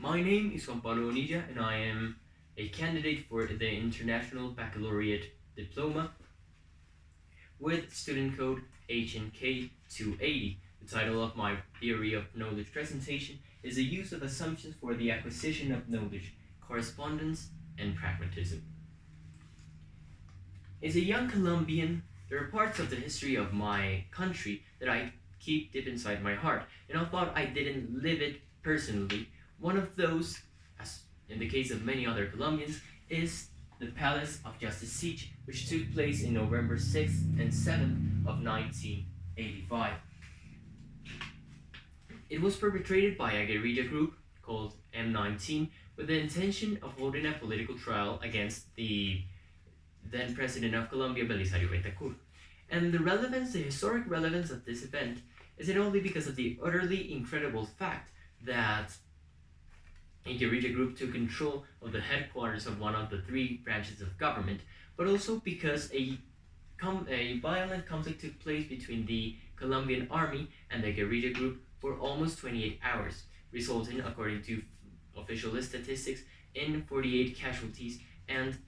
My name is Juan Pablo Bonilla, and I am a candidate for the International Baccalaureate Diploma with student code HNK 280. The title of my theory of knowledge presentation is the use of assumptions for the acquisition of knowledge, correspondence and pragmatism. As a young Colombian, there are parts of the history of my country that I keep deep inside my heart, and although I didn't live it personally, one of those, as in the case of many other Colombians, is the Palace of Justice siege, which took place in November 6th and 7th of 1985. It was perpetrated by a guerrilla group called M19 with the intention of holding a political trial against the then president of Colombia, Belisario Betancourt. And the historic relevance of this event isn't only because of the utterly incredible fact that a guerrilla group took control of the headquarters of one of the three branches of government, but also because a violent conflict took place between the Colombian army and the guerrilla group for almost 28 hours, resulting, according to official statistics, in 48 casualties and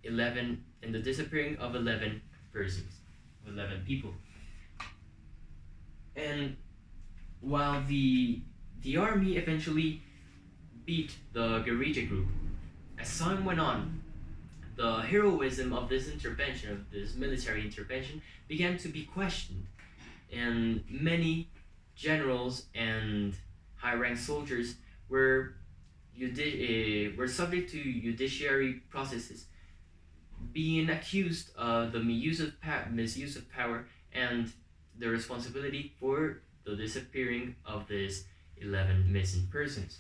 the disappearing of 11 people. And while the army eventually beat the guerrilla group, as time went on, the heroism of this military intervention, began to be questioned, and many generals and high-ranked soldiers were subject to judiciary processes, being accused of the misuse of power and the responsibility for the disappearing of these 11 missing persons.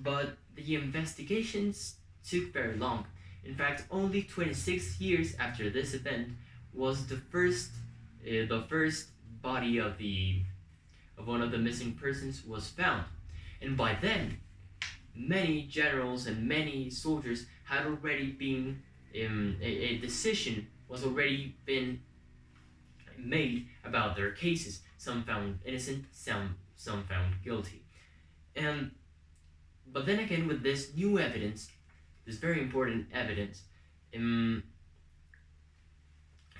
But the investigations took very long. In fact, only 26 years after this event was the first body of one of the missing persons was found, and by then, many generals and many soldiers had already been a decision was already been made about their cases. Some found innocent, some found guilty, but then again, with this new evidence, this very important evidence,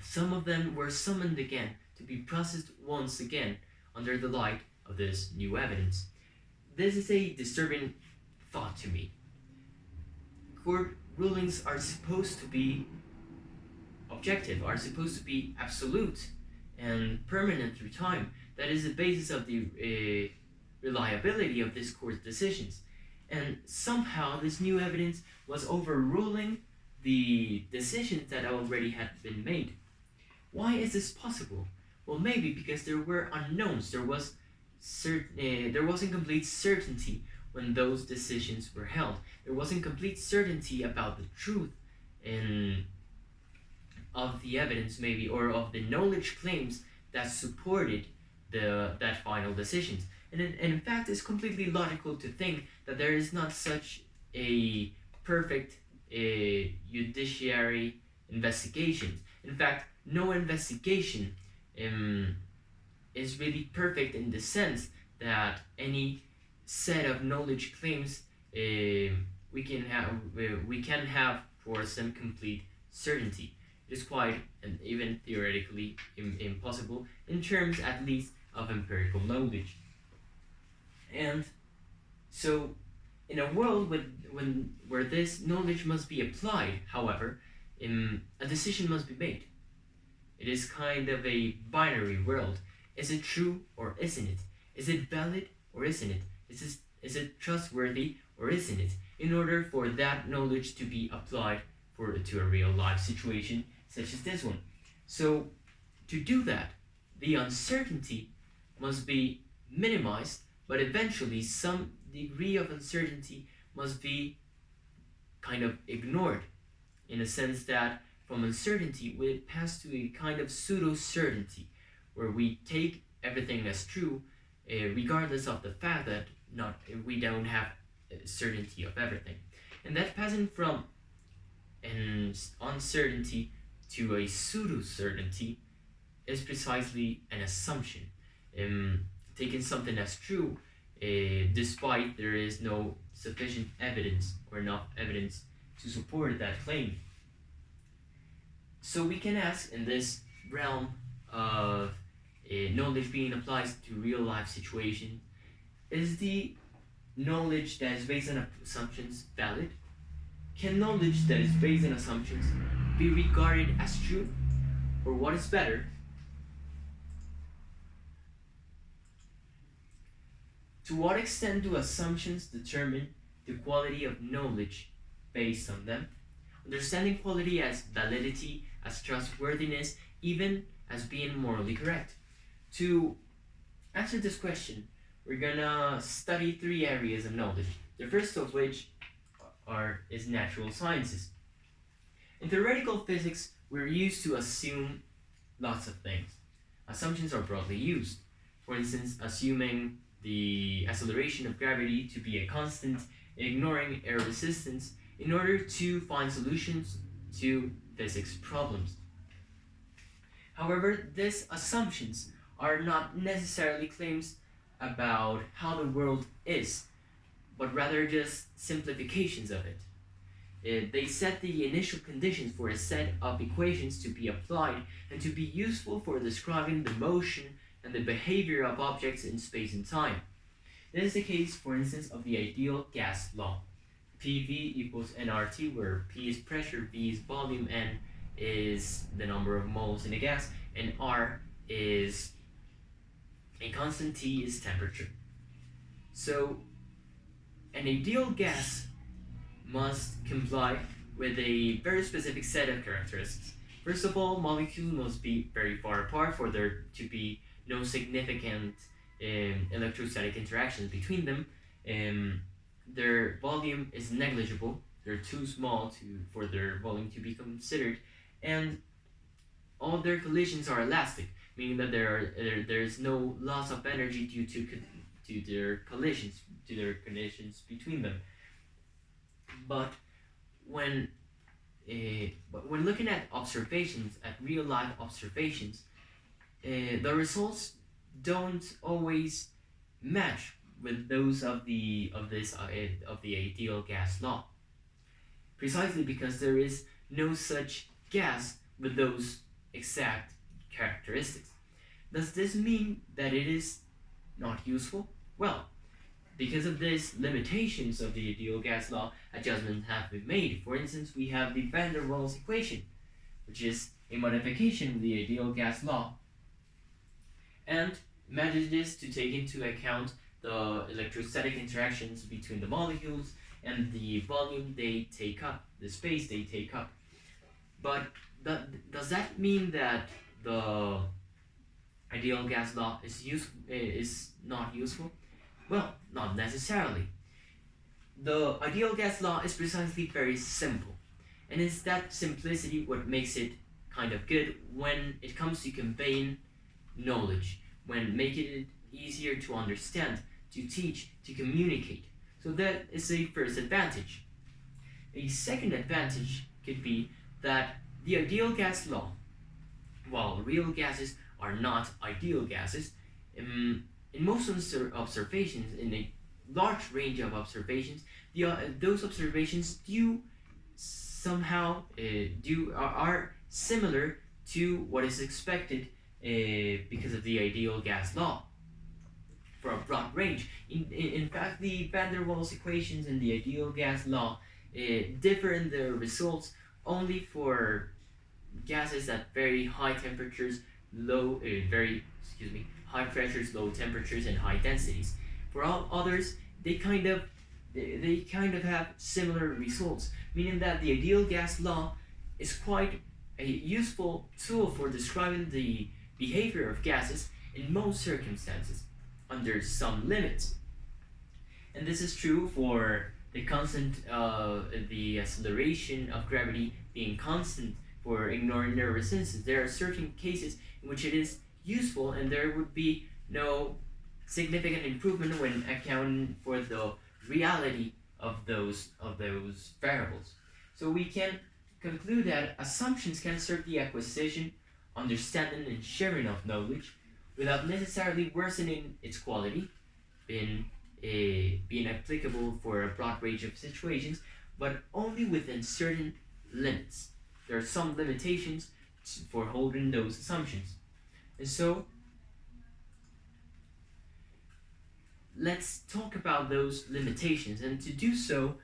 some of them were summoned again to be processed once again under the light of this new evidence. This is a disturbing thought to me. Court rulings are supposed to be objective, are supposed to be absolute and permanent through time. That is the basis of the reliability of this court's decisions. And somehow this new evidence was overruling the decisions that already had been made. Why is this possible? Well, maybe because there were unknowns. There wasn't complete certainty when those decisions were held. There wasn't complete certainty about the truth of the evidence, maybe, or of the knowledge claims that supported that final decisions. And in fact, it's completely logical to think that there is not such a perfect judiciary investigation. In fact, no investigation is really perfect in the sense that any set of knowledge claims we can have for some complete certainty. It is quite and even theoretically impossible in terms, at least, of empirical knowledge. And so, in a world where this knowledge must be applied, however, a decision must be made. It is kind of a binary world. Is it true or isn't it? Is it valid or isn't it? Is it trustworthy or isn't it? In order for that knowledge to be applied to a real life situation such as this one. So, to do that, the uncertainty must be minimized, but eventually some degree of uncertainty must be kind of ignored, in a sense that from uncertainty we pass to a kind of pseudo-certainty, where we take everything as true, regardless of the fact that we don't have certainty of everything. And that passing from an uncertainty to a pseudo-certainty is precisely an assumption. Taking something as true despite there is no sufficient evidence or enough evidence to support that claim. So we can ask, in this realm of knowledge being applied to real life situations, is the knowledge that is based on assumptions valid? Can knowledge that is based on assumptions be regarded as true? Or what is better, to what extent do assumptions determine the quality of knowledge based on them? Understanding quality as validity, as trustworthiness, even as being morally correct. To answer this question, we're gonna study three areas of knowledge. The first of which is natural sciences. In theoretical physics, we're used to assume lots of things. Assumptions are broadly used. For instance, assuming the acceleration of gravity to be a constant, ignoring air resistance in order to find solutions to physics problems. However, these assumptions are not necessarily claims about how the world is, but rather just simplifications of it. They set the initial conditions for a set of equations to be applied and to be useful for describing the motion and the behavior of objects in space and time. This is the case, for instance, of the ideal gas law. PV equals nRT, where P is pressure, V is volume, N is the number of moles in a gas, and R is a constant, T is temperature. So an ideal gas must comply with a very specific set of characteristics. First of all, molecules must be very far apart for there to be no significant electrostatic interactions between them. Their volume is negligible. They're too small for their volume to be considered, and all their collisions are elastic, meaning that there is no loss of energy due to their collisions between them. But when looking at observations, at real life observations, the results don't always match with those of the ideal gas law. Precisely because there is no such gas with those exact characteristics. Does this mean that it is not useful? Well, because of these limitations of the ideal gas law, adjustments have been made. For instance, we have the van der Waals equation, which is a modification of the ideal gas law, and manages to take into account the electrostatic interactions between the molecules and the volume they take up, the space they take up. But does that mean that the ideal gas law is not useful? Well, not necessarily. The ideal gas law is precisely very simple, and it's that simplicity what makes it kind of good when it comes to conveying knowledge, when making it easier to understand, to teach, to communicate. So that is a first advantage. A second advantage could be that the ideal gas law, while real gases are not ideal gases, in most observations, in a large range of observations, those observations are similar to what is expected because of the ideal gas law for a broad range. In fact, the van der Waals equations and the ideal gas law differ in their results only for gases at very high temperatures, high pressures, low temperatures, and high densities. For all others, they kind of have similar results, meaning that the ideal gas law is quite a useful tool for describing the behavior of gases in most circumstances, under some limits. And this is true for the the acceleration of gravity being constant, for ignoring their resistance. There are certain cases in which it is useful, and there would be no significant improvement when accounting for the reality of those variables. So we can conclude that assumptions can serve the acquisition, understanding, and sharing of knowledge without necessarily worsening its quality, being being applicable for a broad range of situations, but only within certain limits. There are some limitations for holding those assumptions. And so, let's talk about those limitations. And to do so,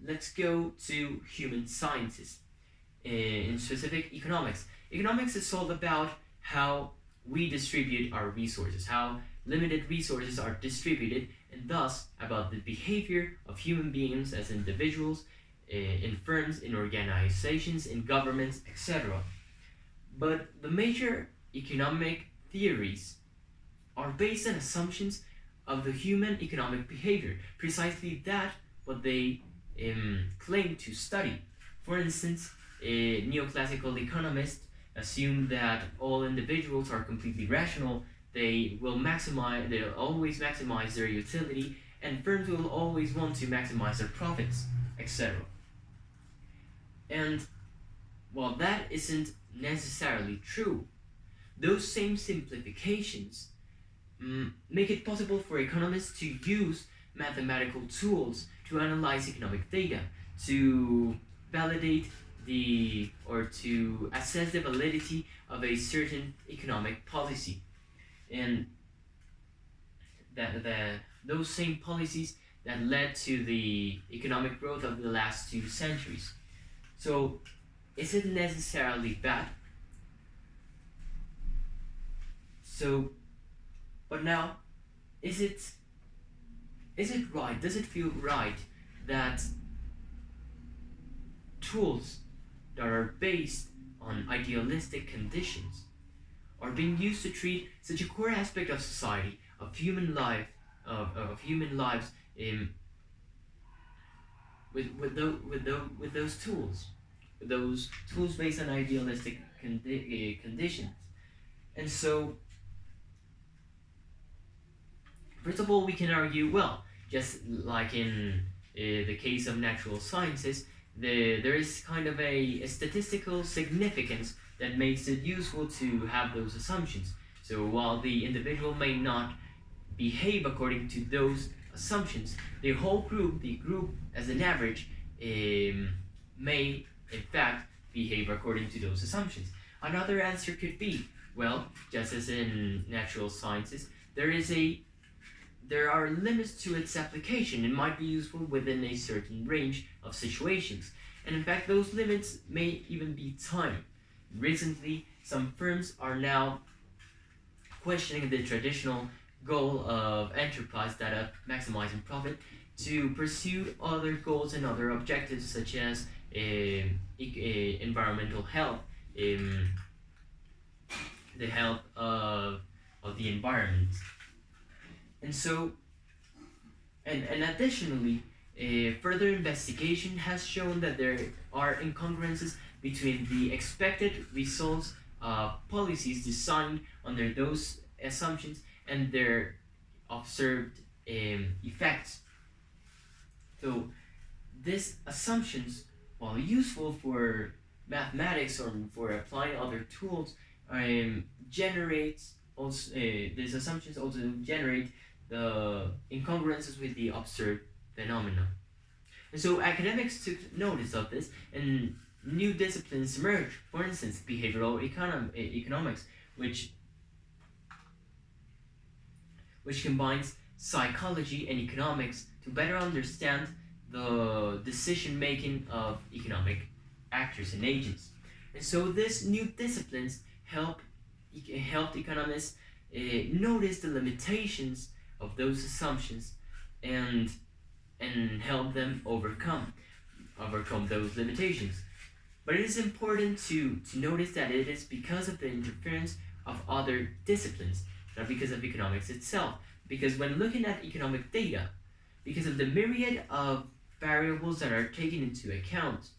let's go to human sciences, in specific economics. Economics is all about how we distribute our resources, how limited resources are distributed, and thus about the behavior of human beings as individuals, in firms, in organizations, in governments, etc. But the major economic theories are based on assumptions of the human economic behavior, precisely that what they claim to study. For instance, neoclassical economists assume that all individuals are completely rational, they'll always maximize their utility, and firms will always want to maximize their profits, etc. And while that isn't necessarily true, those same simplifications make it possible for economists to use mathematical tools to analyze economic data, to validate or to assess the validity of a certain economic policy, and those same policies that led to the economic growth of the last 2 centuries. So, is it necessarily bad? So, but now, is it right? Does it feel right that tools that are based on idealistic conditions are being used to treat such a core aspect of society, of human life, of human lives, with those tools based on idealistic conditions? And so, first of all, we can argue, well, just like in the case of natural sciences, there is kind of a statistical significance that makes it useful to have those assumptions. So while the individual may not behave according to those assumptions, the group as an average, may in fact behave according to those assumptions. Another answer could be, well, just as in natural sciences, there are limits to its application. It might be useful within a certain range of situations. And in fact, those limits may even be time. Recently, some firms are now questioning the traditional goal of enterprise, that of maximizing profit, to pursue other goals and other objectives such as environmental health, the health of the environment. And so, and additionally, further investigation has shown that there are incongruences between the expected results of policies designed under those assumptions and their observed effects. So, these assumptions, while useful for mathematics or for applying other tools, these assumptions also generate the incongruences with the observed phenomena. And so academics took notice of this, and new disciplines emerged. For instance, behavioral economics, which combines psychology and economics to better understand the decision making of economic actors and agents. And so these new disciplines helped economists notice the limitations of those assumptions, and help them overcome those limitations. But it is important to notice that it is because of the interference of other disciplines, not because of economics itself. Because when looking at economic data, because of the myriad of variables that are taken into account,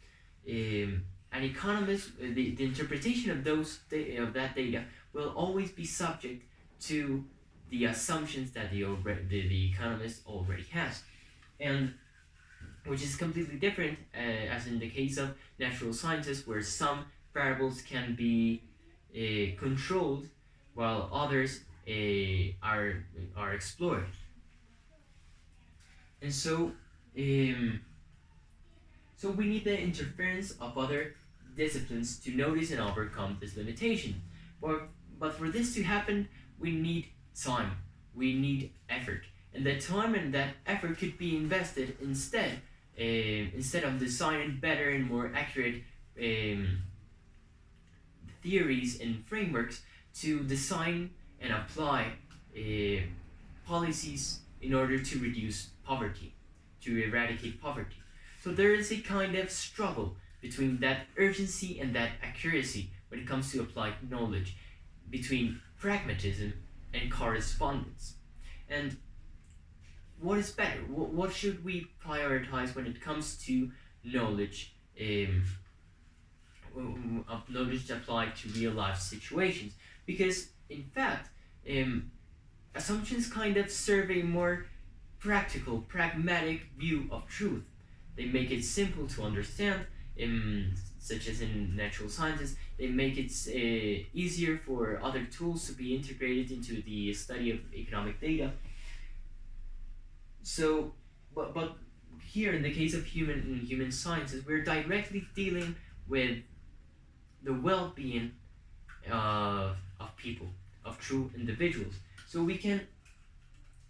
an economist, the interpretation of that data will always be subject to the assumptions that the economist already has, and which is completely different, as in the case of natural sciences, where some variables can be controlled while others are explored. And um, so we need the interference of other disciplines to notice and overcome this limitation. But, but for this to happen, we need time, we need effort. And that time and that effort could be invested instead of designing better and more accurate um, theories and frameworks to design and apply uh, policies in order to reduce poverty, to eradicate poverty. So there is a kind of struggle between that urgency and that accuracy when it comes to applied knowledge, between pragmatism and correspondence. And what is better? What should we prioritize when it comes to knowledge? Of knowledge applied to real life situations, because in fact assumptions kind of serve a more practical, pragmatic view of truth. They make it simple to understand, such as in natural sciences. They make it easier for other tools to be integrated into the study of economic data. So, but here in the case of human sciences, we're directly dealing with the well-being of people, of true individuals. So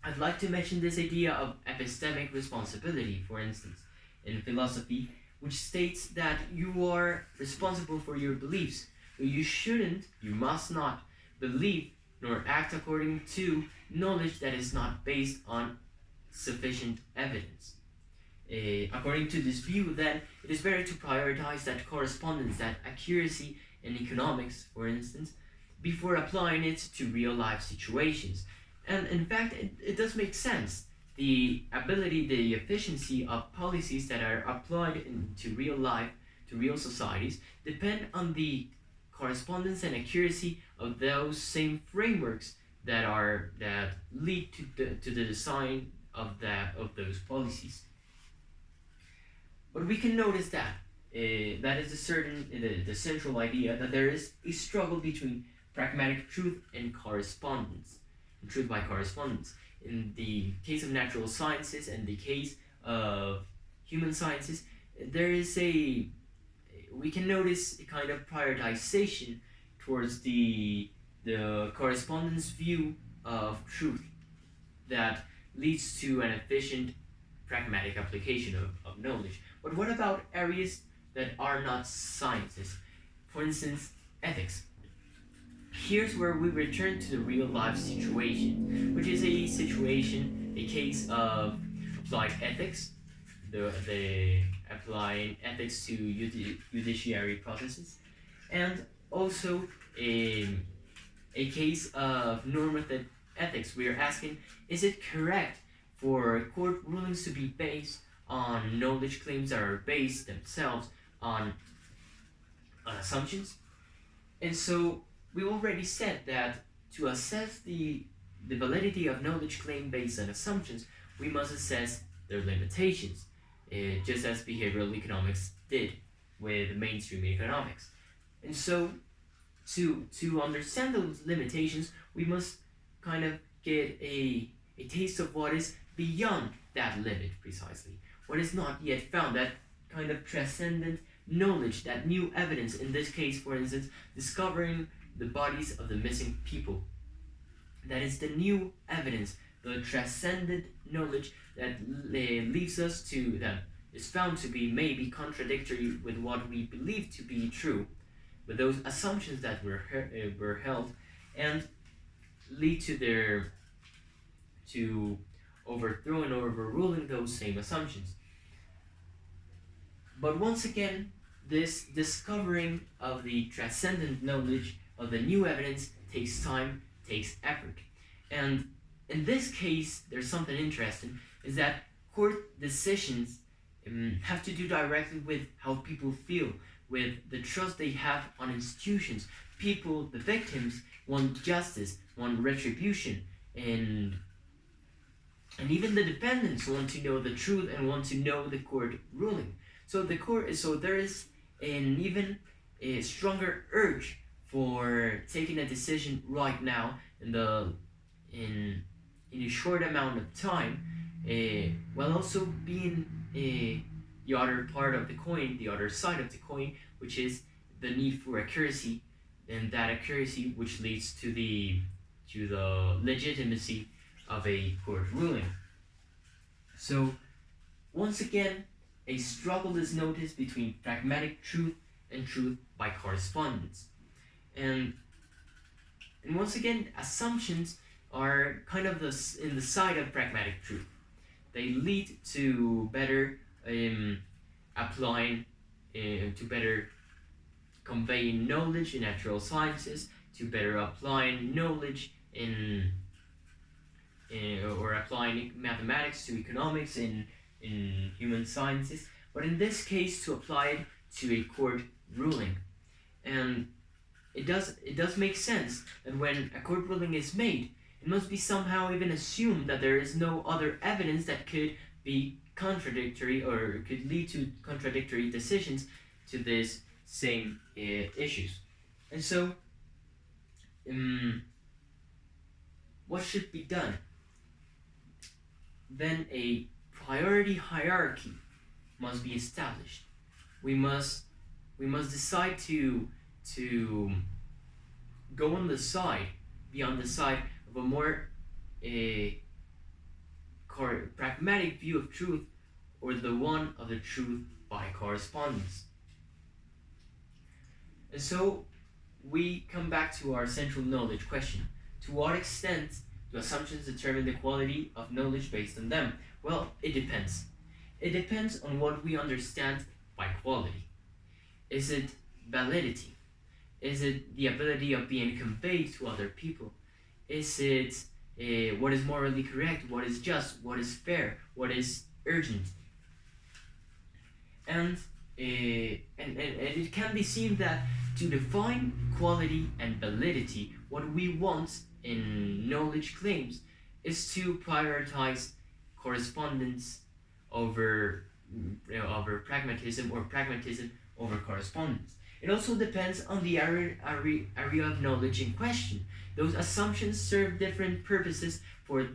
I'd like to mention this idea of epistemic responsibility, for instance, in philosophy, which states that you are responsible for your beliefs. So you must not believe nor act according to knowledge that is not based on sufficient evidence. According to this view, then, it is better to prioritize that correspondence, that accuracy in economics, for instance, before applying it to real life situations. And in fact, it does make sense. The ability, the efficiency of policies that are applied into real life, to real societies, depend on the correspondence and accuracy of those same frameworks that lead to the design of those policies. But we can notice that that is the central idea, that there is a struggle between pragmatic truth and correspondence, and truth by correspondence. In the case of natural sciences and the case of human sciences, we can notice a kind of prioritization towards the correspondence view of truth that leads to an efficient pragmatic application of knowledge. But what about areas that are not sciences? For instance, ethics. Here's where we return to the real life situation, which is a case of applied ethics, the applying ethics to judiciary processes, and also a case of normative ethics. We are asking, is it correct for court rulings to be based on knowledge claims that are based themselves on assumptions? And so we already said that to assess the validity of knowledge claim based on assumptions, we must assess their limitations, just as behavioral economics did with mainstream economics. And so to understand those limitations, we must kind of get a taste of what is beyond that limit, precisely. What is not yet found, that kind of transcendent knowledge, that new evidence, in this case, for instance, discovering the bodies of the missing people. That is the new evidence, the transcendent knowledge that leaves us to, that is found to be maybe contradictory with what we believe to be true, with those assumptions that were held, and lead to overthrowing or overruling those same assumptions. But once again, this discovering of the transcendent knowledge, of the new evidence, takes time, takes effort. And in this case, there's something interesting, is that court decisions have to do directly with how people feel, with the trust they have on institutions. People, the victims, want justice, want retribution, and even the defendants want to know the truth and want to know the court ruling. So there is an even a stronger urge for taking a decision right now in a short amount of time, while also being the other part of the coin, the other side of the coin, which is the need for accuracy, and that accuracy which leads to the legitimacy of a court ruling. So once again, a struggle is noticed between pragmatic truth and truth by correspondence. And once again, assumptions are kind of in the side of pragmatic truth. They lead to better applying, to better conveying knowledge in natural sciences, to better applying knowledge or applying mathematics to economics in human sciences, but in this case to apply it to a court ruling. And it does make sense that when a court ruling is made, it must be somehow even assumed that there is no other evidence that could be contradictory or could lead to contradictory decisions to this same issues. And so, what should be done? Then a priority hierarchy must be established. We must decide to go on the side, be on the side of a more pragmatic view of truth, or the one of the truth by correspondence. And so we come back to our central knowledge question. To what extent do assumptions determine the quality of knowledge based on them? Well, it depends. It depends on what we understand by quality. Is it validity? Is it the ability of being conveyed to other people? Is it what is morally correct, what is just, what is fair, what is urgent? And it can be seen that to define quality and validity, what we want in knowledge claims is to prioritize correspondence over pragmatism, or pragmatism over correspondence. It also depends on the area of knowledge in question. Those assumptions serve different purposes for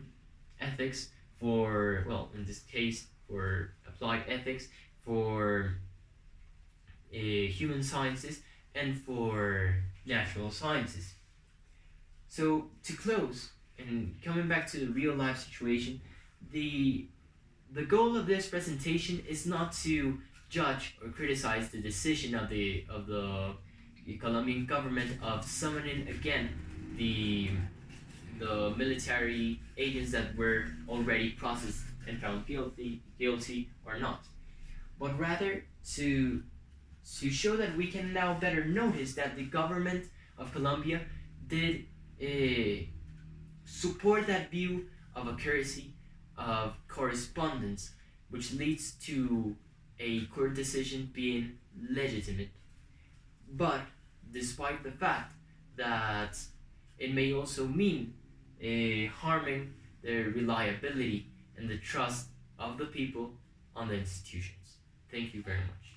ethics, for, well, in this case, for applied ethics, for human sciences, and for natural sciences. So to close, and coming back to the real life situation, the goal of this presentation is not to judge or criticize the decision of the Colombian government of summoning again the military agents that were already processed and found guilty or not, but rather to show that we can now better notice that the government of Colombia did support that view of accuracy, of correspondence, which leads to a court decision being legitimate. But despite the fact that it may also mean harming the reliability and the trust of the people on the institutions. Thank you very much.